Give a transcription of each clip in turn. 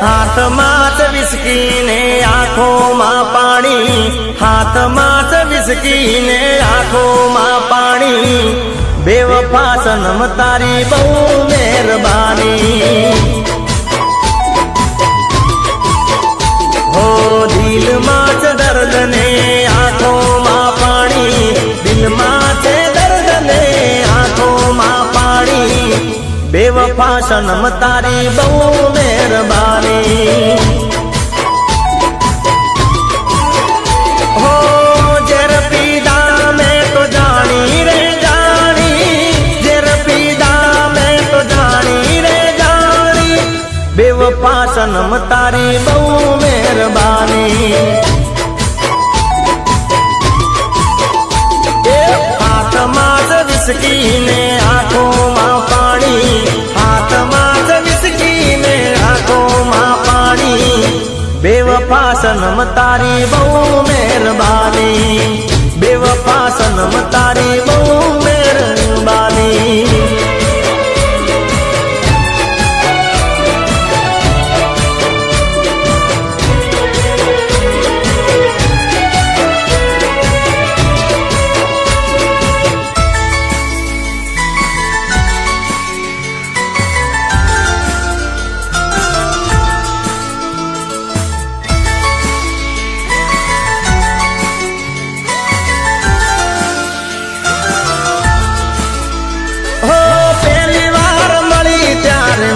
હાથમાં જ વિસ્કી ને આંખોમાં પાણી, હાથમાં જ વિસ્કી ને આંખોમાં પાણી, બેવફા સનમ તારી બહુ મહેરબાની। હો દિલમાં છે દર્દ ને આંખોમાં પાણી, દિલમાં છે દર્દ ને આંખોમાં પાણી, બેવફા સનમ તારી બહુ મહેરબાની। હો ઝેર પીધા મેં તો જાણી રે જાણી, ઝેર પીધા મેં તો જાણી રે જાણી, બેવફા સનમ તારી બહુ મહેરબાની। હાથમાં જ વિસ્કી ને આંખોમાં પાણી, હાથમાં જ વિસ્કી ને આંખોમાં પાણી, બેવફા સનમ તારી બહુ મહેરબાની, બેવફા સનમ તારી બહુ મહેરબાની।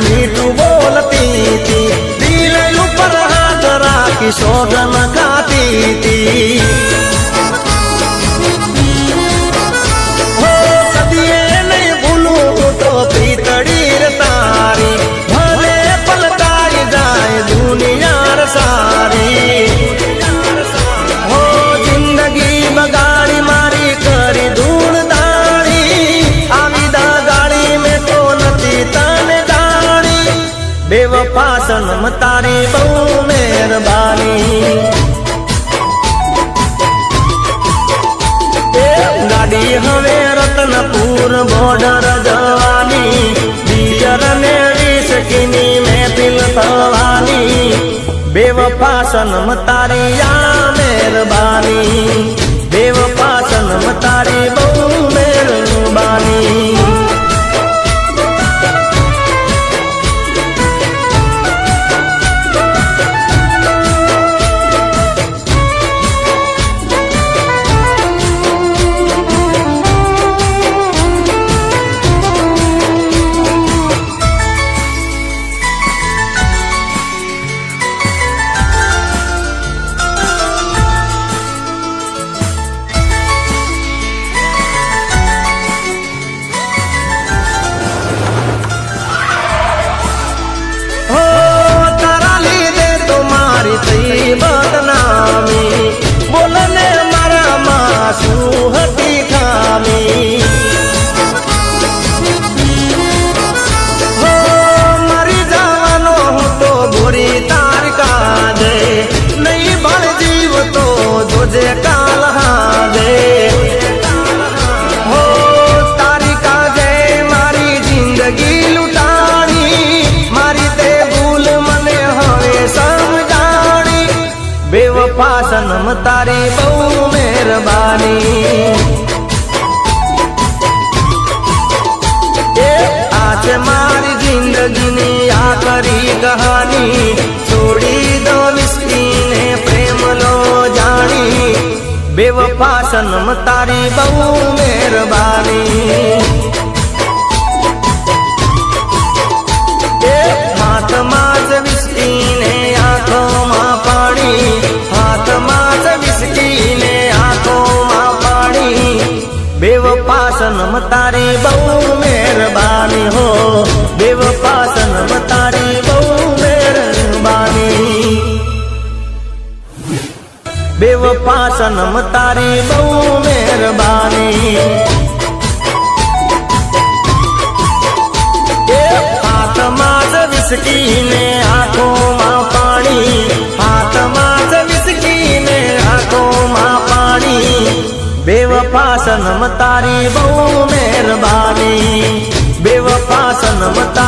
મીઠું બોલતી હતી, દિલ ઉપર હાથ રાખી સોગન ખાતી હતી। હો કદીએ નહીં ભૂલું તો પ્રીતડી રે તારી, ભલે પલટાઈ જાય દુનિયા સારી। હો જિંદગી બગાડી મારી કરી ધૂળ દાડી, આવી દાગાડી મેં તો નથી તને બેવફા સનમ તારી બહુ મહેરબાની। ગાડી હવે રતનપુર બોર્ડર જવાની, બિયર ને વિસ્કીની મહેફિલ થવાની, બેવફા સનમ તારી આ મહેરબાની, બેવફા સનમ તારી બહુ મહેરબાની। બદનામી બોલને મારામાં શું હતી ખામી, હો મરી જવાનો હું તો ભૂરી તાર કાજે, નહીં ભળ જીવ તો જોજે કાલ હાજે। હો તારી કાજે મારી જિંદગી લૂંટાણી, મારી તે ભૂલ મને હવે સમજાણી, બેવફા સનમ તારી બહુ મહેરબાની। આ છે મારી જિંદગીની આખરી કહાની, છોડી દો વિસ્કી ને પ્રેમ લો જાણી, બેવફા સનમ તારી બહુ મહેરબાની। હાથમાં જ વિસ્કી ને આંખોમાં પાણી, હાથમાં જ વિસ્કી ને આંખોમાં પાણી, બેવફા સનમ તારી બહુ મહેરબાની। હો બેવફા સનમ તારી બહુ મહેરબાની, બેવફા સનમ તારી બહુ મહેરબાની। હાથમાં જ વિસ્કી ને આંખોમાં પાણી, હાથમાં જ વિસ્કી ને આંખોમાં પાણી, બેવફા સનમ તારી બહુ મહેરબાની, બેવફા સનમ તારી